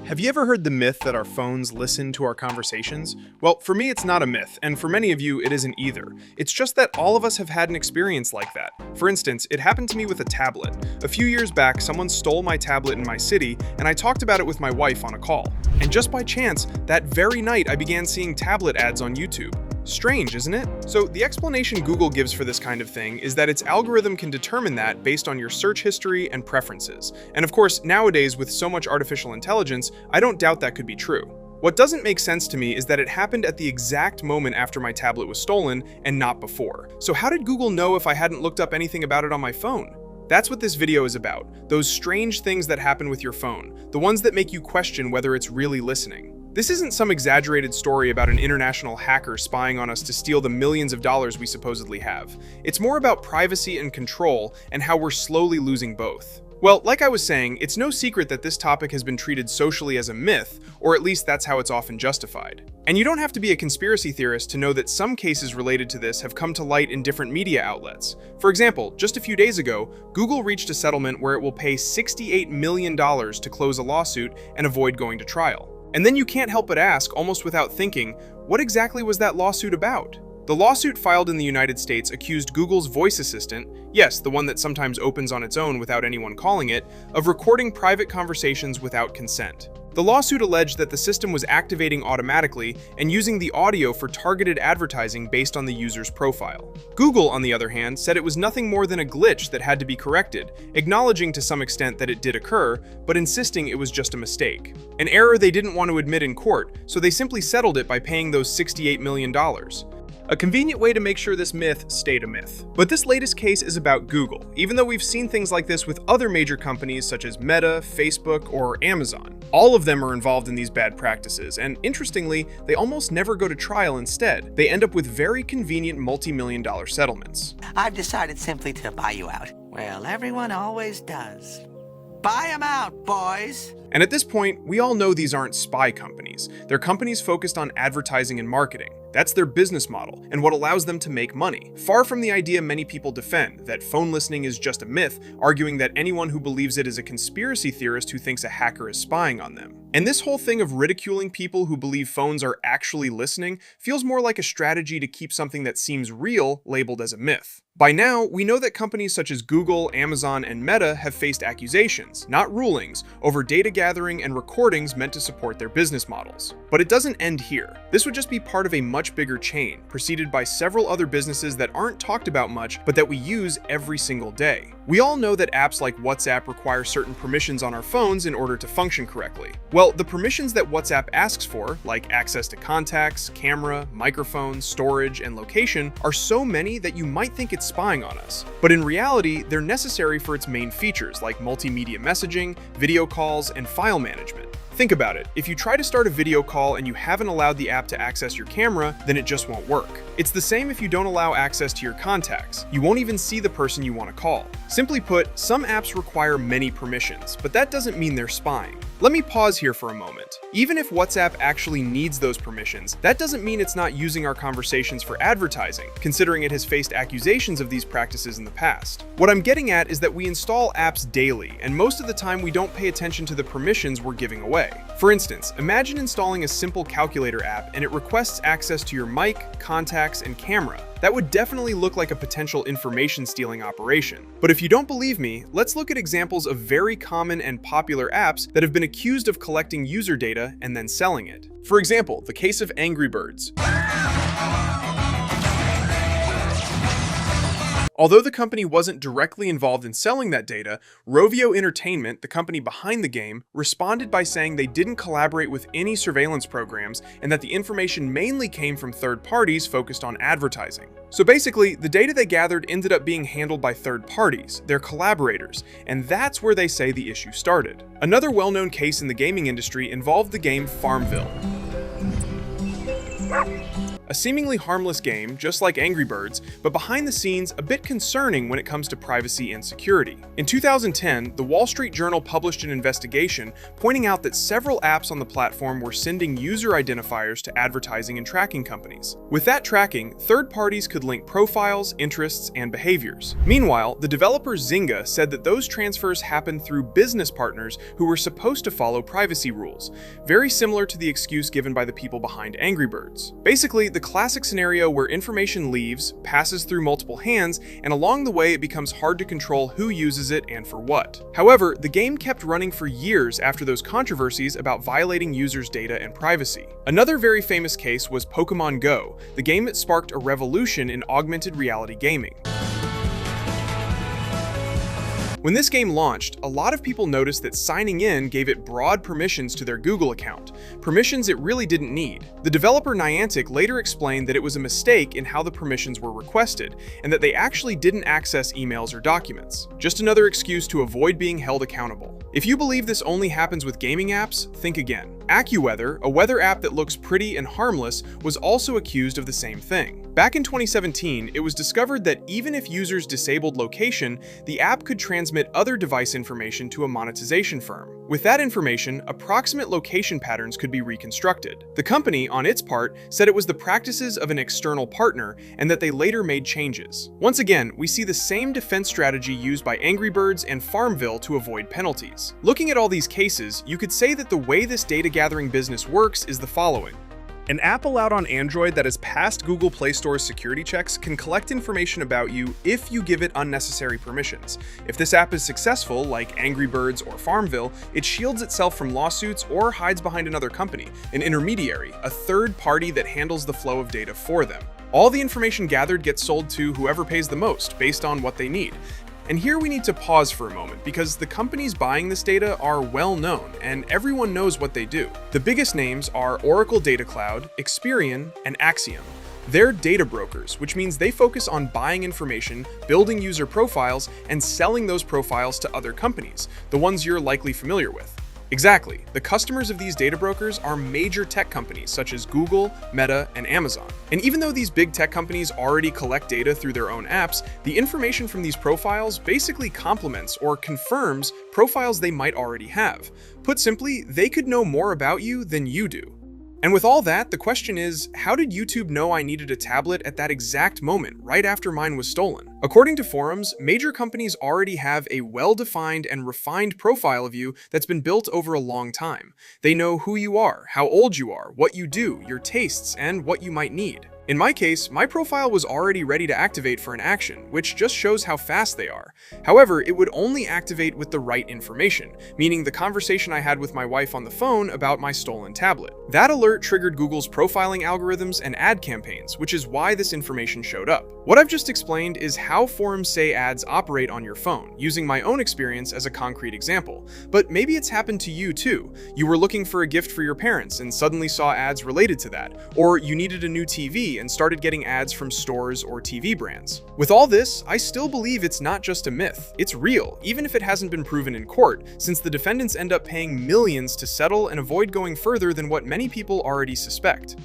Have you ever heard the myth that our phones listen to our conversations? Well, for me, it's not a myth, and for many of you, it isn't either. It's just that all of us have had an experience like that. For instance, it happened to me with a tablet. A few years back, someone stole my tablet in my city, and I talked about it with my wife on a call. And just by chance, that very night, I began seeing tablet ads on YouTube. Strange, isn't it? So the explanation Google gives for this kind of thing is that its algorithm can determine that based on your search history and preferences. And of course, nowadays with so much artificial intelligence, I don't doubt that could be true. What doesn't make sense to me is that it happened at the exact moment after my tablet was stolen and not before. So how did Google know if I hadn't looked up anything about it on my phone? That's what this video is about. Those strange things that happen with your phone, the ones that make you question whether it's really listening. This isn't some exaggerated story about an international hacker spying on us to steal the millions of dollars we supposedly have. It's more about privacy and control and how we're slowly losing both. Well, like I was saying, it's no secret that this topic has been treated socially as a myth, or at least that's how it's often justified. And you don't have to be a conspiracy theorist to know that some cases related to this have come to light in different media outlets. For example, just a few days ago, Google reached a settlement where it will pay $68 million to close a lawsuit and avoid going to trial. And then you can't help but ask, almost without thinking, what exactly was that lawsuit about? The lawsuit filed in the United States accused Google's voice assistant, yes, the one that sometimes opens on its own without anyone calling it, of recording private conversations without consent. The lawsuit alleged that the system was activating automatically and using the audio for targeted advertising based on the user's profile. Google, on the other hand, said it was nothing more than a glitch that had to be corrected, acknowledging to some extent that it did occur, but insisting it was just a mistake. An error they didn't want to admit in court, so they simply settled it by paying those $68 million. A convenient way to make sure this myth stayed a myth. But this latest case is about Google, even though we've seen things like this with other major companies such as Meta, Facebook, or Amazon. All of them are involved in these bad practices, and interestingly, they almost never go to trial instead. They end up with very convenient multi-million-dollar settlements. I've decided simply to buy you out. Well, everyone always does. Buy 'em out, boys! And at this point, we all know these aren't spy companies. They're companies focused on advertising and marketing. That's their business model and what allows them to make money. Far from the idea many people defend, that phone listening is just a myth, arguing that anyone who believes it is a conspiracy theorist who thinks a hacker is spying on them. And this whole thing of ridiculing people who believe phones are actually listening feels more like a strategy to keep something that seems real labeled as a myth. By now, we know that companies such as Google, Amazon, and Meta have faced accusations, not rulings, over data gathering and recordings meant to support their business models. But it doesn't end here. This would just be part of a much bigger chain, preceded by several other businesses that aren't talked about much, but that we use every single day. We all know that apps like WhatsApp require certain permissions on our phones in order to function correctly. Well, the permissions that WhatsApp asks for, like access to contacts, camera, microphone, storage, and location, are so many that you might think it's spying on us. But in reality, they're necessary for its main features like multimedia messaging, video calls, and file management. Think about it. If you try to start a video call and you haven't allowed the app to access your camera, then it just won't work. It's the same if you don't allow access to your contacts. You won't even see the person you want to call. Simply put, some apps require many permissions, but that doesn't mean they're spying. Let me pause here for a moment. Even if WhatsApp actually needs those permissions, that doesn't mean it's not using our conversations for advertising, considering it has faced accusations of these practices in the past. What I'm getting at is that we install apps daily, and most of the time we don't pay attention to the permissions we're giving away. For instance, imagine installing a simple calculator app and it requests access to your mic, contacts, and camera. That would definitely look like a potential information stealing operation. But if you don't believe me, let's look at examples of very common and popular apps that have been accused of collecting user data and then selling it. For example, the case of Angry Birds. Although the company wasn't directly involved in selling that data, Rovio Entertainment, the company behind the game, responded by saying they didn't collaborate with any surveillance programs and that the information mainly came from third parties focused on advertising. So basically, the data they gathered ended up being handled by third parties, their collaborators, and that's where they say the issue started. Another well-known case in the gaming industry involved the game Farmville. a seemingly harmless game just like Angry Birds, but behind the scenes a bit concerning when it comes to privacy and security. In 2010, the Wall Street Journal published an investigation pointing out that several apps on the platform were sending user identifiers to advertising and tracking companies. With that tracking, third parties could link profiles, interests, and behaviors. Meanwhile, the developer Zynga said that those transfers happened through business partners who were supposed to follow privacy rules, very similar to the excuse given by the people behind Angry Birds. Basically, the classic scenario where information leaves, passes through multiple hands, and along the way it becomes hard to control who uses it and for what. However, the game kept running for years after those controversies about violating users' data and privacy. Another very famous case was Pokémon Go, the game that sparked a revolution in augmented reality gaming. When this game launched, a lot of people noticed that signing in gave it broad permissions to their Google account, permissions it really didn't need. The developer Niantic later explained that it was a mistake in how the permissions were requested, and that they actually didn't access emails or documents. Just another excuse to avoid being held accountable. If you believe this only happens with gaming apps, think again. AccuWeather, a weather app that looks pretty and harmless, was also accused of the same thing. Back in 2017, it was discovered that even if users disabled location, the app could transmit other device information to a monetization firm. With that information, approximate location patterns could be reconstructed. The company, on its part, said it was the practices of an external partner and that they later made changes. Once again, we see the same defense strategy used by Angry Birds and Farmville to avoid penalties. Looking at all these cases, you could say that the way this data gathering business works is the following. An app allowed on Android that has passed Google Play Store's security checks can collect information about you if you give it unnecessary permissions. If this app is successful, like Angry Birds or Farmville, it shields itself from lawsuits or hides behind another company, an intermediary, a third party that handles the flow of data for them. All the information gathered gets sold to whoever pays the most, based on what they need. And here we need to pause for a moment because the companies buying this data are well known and everyone knows what they do. The biggest names are Oracle Data Cloud, Experian, and Acxiom. They're data brokers, which means they focus on buying information, building user profiles, and selling those profiles to other companies, the ones you're likely familiar with. Exactly. The customers of these data brokers are major tech companies such as Google, Meta, and Amazon. And even though these big tech companies already collect data through their own apps, the information from these profiles basically complements or confirms profiles they might already have. Put simply, they could know more about you than you do. And with all that, the question is, how did YouTube know I needed a tablet at that exact moment, right after mine was stolen? According to forums, major companies already have a well-defined and refined profile of you that's been built over a long time. They know who you are, how old you are, what you do, your tastes, and what you might need. In my case, my profile was already ready to activate for an action, which just shows how fast they are. However, it would only activate with the right information, meaning the conversation I had with my wife on the phone about my stolen tablet. That alert triggered Google's profiling algorithms and ad campaigns, which is why this information showed up. What I've just explained is how forums say ads operate on your phone, using my own experience as a concrete example. But maybe it's happened to you too. You were looking for a gift for your parents and suddenly saw ads related to that, or you needed a new TV and started getting ads from stores or TV brands. With all this, I still believe it's not just a myth. It's real, even if it hasn't been proven in court, since the defendants end up paying millions to settle and avoid going further than what many people already suspect.